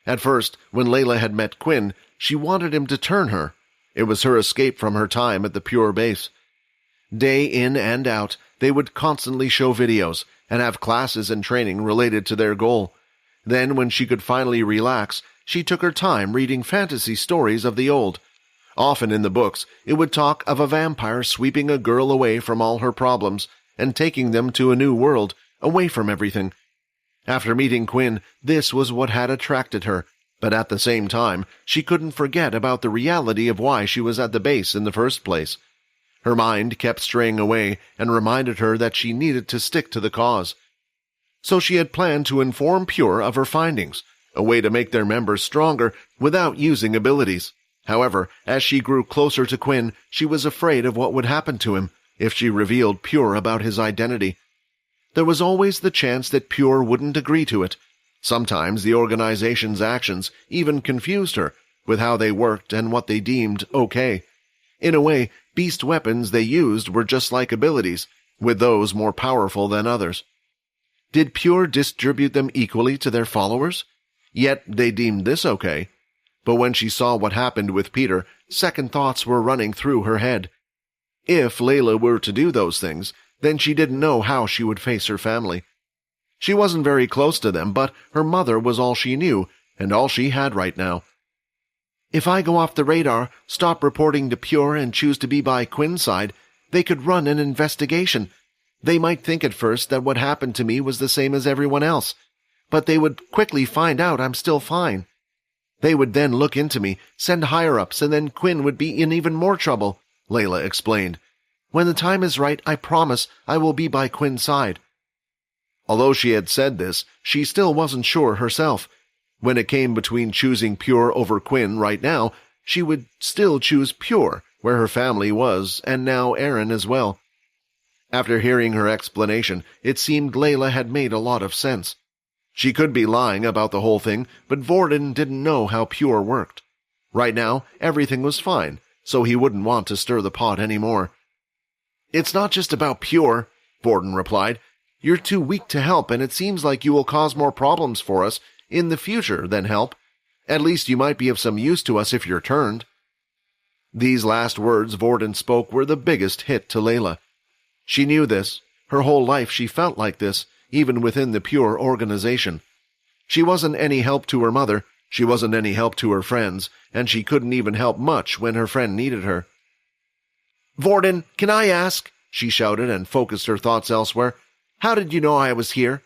At first, when Layla had met Quinn, she wanted him to turn her. It was her escape from her time at the Pure base. Day in and out, they would constantly show videos and have classes and training related to their goal. Then, when she could finally relax, she took her time reading fantasy stories of the old. Often in the books, it would talk of a vampire sweeping a girl away from all her problems and taking them to a new world, away from everything. After meeting Quinn, this was what had attracted her, but at the same time, she couldn't forget about the reality of why she was at the base in the first place. Her mind kept straying away and reminded her that she needed to stick to the cause. So she had planned to inform Pure of her findings, a way to make their members stronger without using abilities. However, as she grew closer to Quinn, she was afraid of what would happen to him if she revealed Pure about his identity. There was always the chance that Pure wouldn't agree to it. Sometimes the organization's actions even confused her with how they worked and what they deemed okay. In a way, beast weapons they used were just like abilities, with those more powerful than others. Did Pure distribute them equally to their followers? Yet they deemed this okay. But when she saw what happened with Peter, second thoughts were running through her head. If Layla were to do those things, then she didn't know how she would face her family. She wasn't very close to them, but her mother was all she knew, and all she had right now. If I go off the radar, stop reporting to Pure, and choose to be by Quinn's side, they could run an investigation. They might think at first that what happened to me was the same as everyone else, but they would quickly find out I'm still fine. They would then look into me, send higher-ups, and then Quinn would be in even more trouble, Layla explained. When the time is right, I promise I will be by Quinn's side. Although she had said this, she still wasn't sure herself. When it came between choosing Pure over Quinn right now, she would still choose Pure, where her family was, and now Aaron as well. After hearing her explanation, it seemed Layla had made a lot of sense. She could be lying about the whole thing, but Vorden didn't know how Pure worked. Right now, everything was fine, so he wouldn't want to stir the pot anymore. It's not just about Pure, Vorden replied. You're too weak to help, and it seems like you will cause more problems for us in the future than help. At least you might be of some use to us if you're turned. These last words Vorden spoke were the biggest hit to Layla. She knew this. Her whole life she felt like this, even within the Pure organization. She wasn't any help to her mother, she wasn't any help to her friends, and she couldn't even help much when her friend needed her. Vorden, can I ask? She shouted and focused her thoughts elsewhere. How did you know I was here?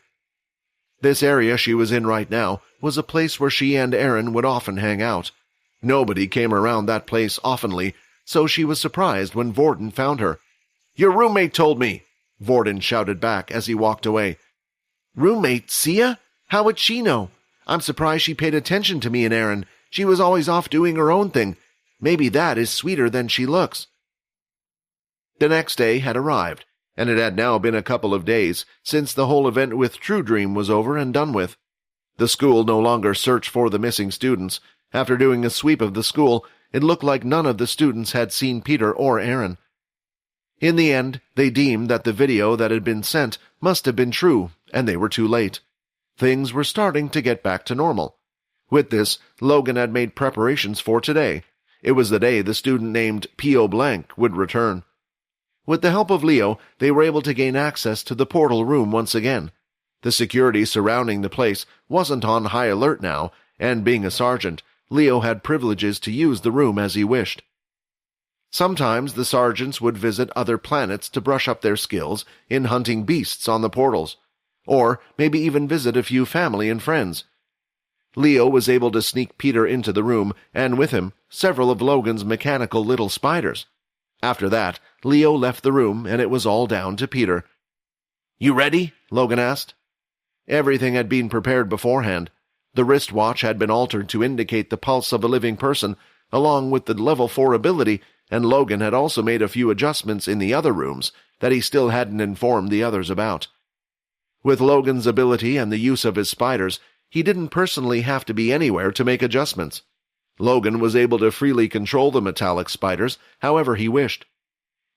This area she was in right now was a place where she and Aaron would often hang out. Nobody came around that place oftenly, so she was surprised when Vorden found her. Your roommate told me, Vorden shouted back as he walked away. Roommate, Sia? How would she know? I'm surprised she paid attention to me and Aaron. She was always off doing her own thing. Maybe that is sweeter than she looks. The next day had arrived, and it had now been a couple of days since the whole event with True Dream was over and done with. The school no longer searched for the missing students. After doing a sweep of the school, it looked like none of the students had seen Peter or Aaron. In the end, they deemed that the video that had been sent must have been true, and they were too late. Things were starting to get back to normal. With this, Logan had made preparations for today. It was the day the student named P.O. Blank would return. With the help of Leo, they were able to gain access to the portal room once again. The security surrounding the place wasn't on high alert now, and being a sergeant, Leo had privileges to use the room as he wished. Sometimes the sergeants would visit other planets to brush up their skills in hunting beasts on the portals, or maybe even visit a few family and friends. Leo was able to sneak Peter into the room, and with him, several of Logan's mechanical little spiders. After that, Leo left the room, and it was all down to Peter. You ready? Logan asked. Everything had been prepared beforehand. The wristwatch had been altered to indicate the pulse of a living person, along with the level 4 ability, and Logan had also made a few adjustments in the other rooms that he still hadn't informed the others about. With Logan's ability and the use of his spiders, he didn't personally have to be anywhere to make adjustments. Logan was able to freely control the metallic spiders however he wished.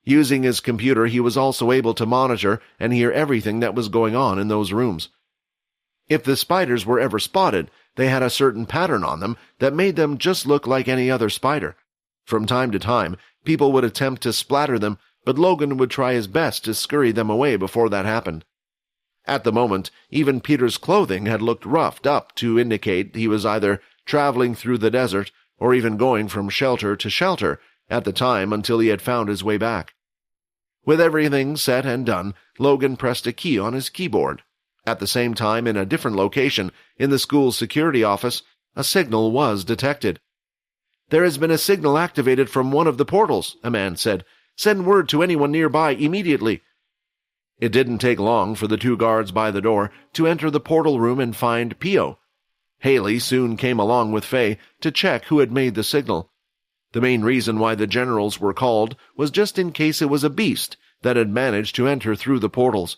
Using his computer, he was also able to monitor and hear everything that was going on in those rooms. If the spiders were ever spotted, they had a certain pattern on them that made them just look like any other spider. From time to time, people would attempt to splatter them, but Logan would try his best to scurry them away before that happened. At the moment, even Peter's clothing had looked roughed up to indicate he was either traveling through the desert or even going from shelter to shelter at the time until he had found his way back. With everything set and done, Logan pressed a key on his keyboard. At the same time, in a different location, in the school's security office, a signal was detected. "There has been a signal activated from one of the portals," a man said. "Send word to anyone nearby immediately." It didn't take long for the two guards by the door to enter the portal room and find Pio. Haley soon came along with Faye to check who had made the signal. The main reason why the generals were called was just in case it was a beast that had managed to enter through the portals.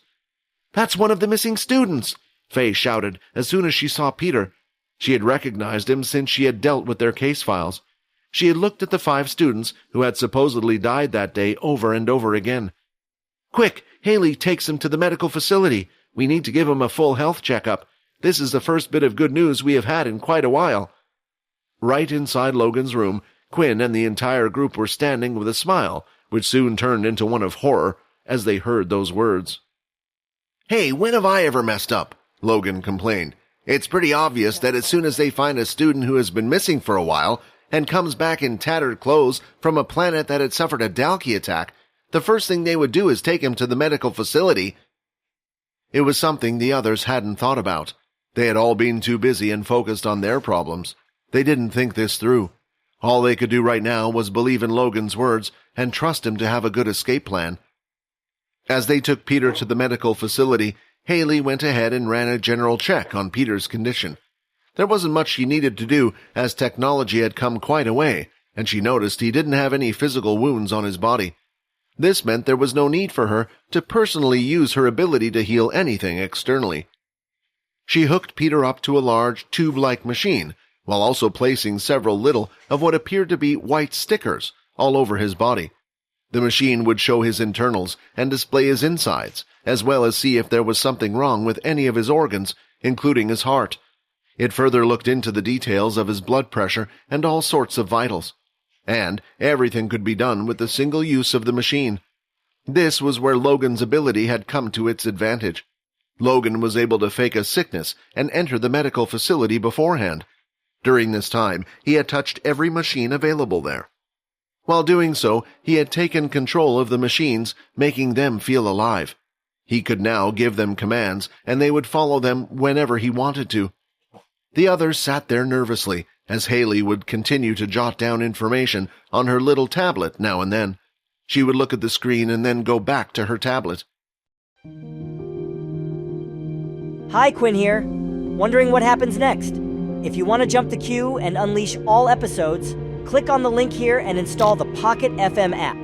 "That's one of the missing students!" Faye shouted as soon as she saw Peter. She had recognized him since she had dealt with their case files. She had looked at the 5 students who had supposedly died that day over and over again. "Quick, Haley takes him to the medical facility. We need to give him a full health checkup. This is the first bit of good news we have had in quite a while." Right inside Logan's room, Quinn and the entire group were standing with a smile, which soon turned into one of horror as they heard those words. "Hey, when have I ever messed up?" Logan complained. "It's pretty obvious that as soon as they find a student who has been missing for a while and comes back in tattered clothes from a planet that had suffered a Dalki attack, the first thing they would do is take him to the medical facility." It was something the others hadn't thought about. They had all been too busy and focused on their problems. They didn't think this through. All they could do right now was believe in Logan's words and trust him to have a good escape plan. As they took Peter to the medical facility, Haley went ahead and ran a general check on Peter's condition. There wasn't much she needed to do, as technology had come quite a way, and she noticed he didn't have any physical wounds on his body. This meant there was no need for her to personally use her ability to heal anything externally. She hooked Peter up to a large, tube-like machine, while also placing several little of what appeared to be white stickers all over his body. The machine would show his internals and display his insides, as well as see if there was something wrong with any of his organs, including his heart. It further looked into the details of his blood pressure and all sorts of vitals. And everything could be done with the single use of the machine. This was where Logan's ability had come to its advantage. Logan was able to fake a sickness and enter the medical facility beforehand. During this time, he had touched every machine available there. While doing so, he had taken control of the machines, making them feel alive. He could now give them commands, and they would follow them whenever he wanted to. The others sat there nervously, as Haley would continue to jot down information on her little tablet now and then. She would look at the screen and then go back to her tablet. Hi, Quinn here. Wondering what happens next? If you want to jump the queue and unleash all episodes, click on the link here and install the Pocket FM app.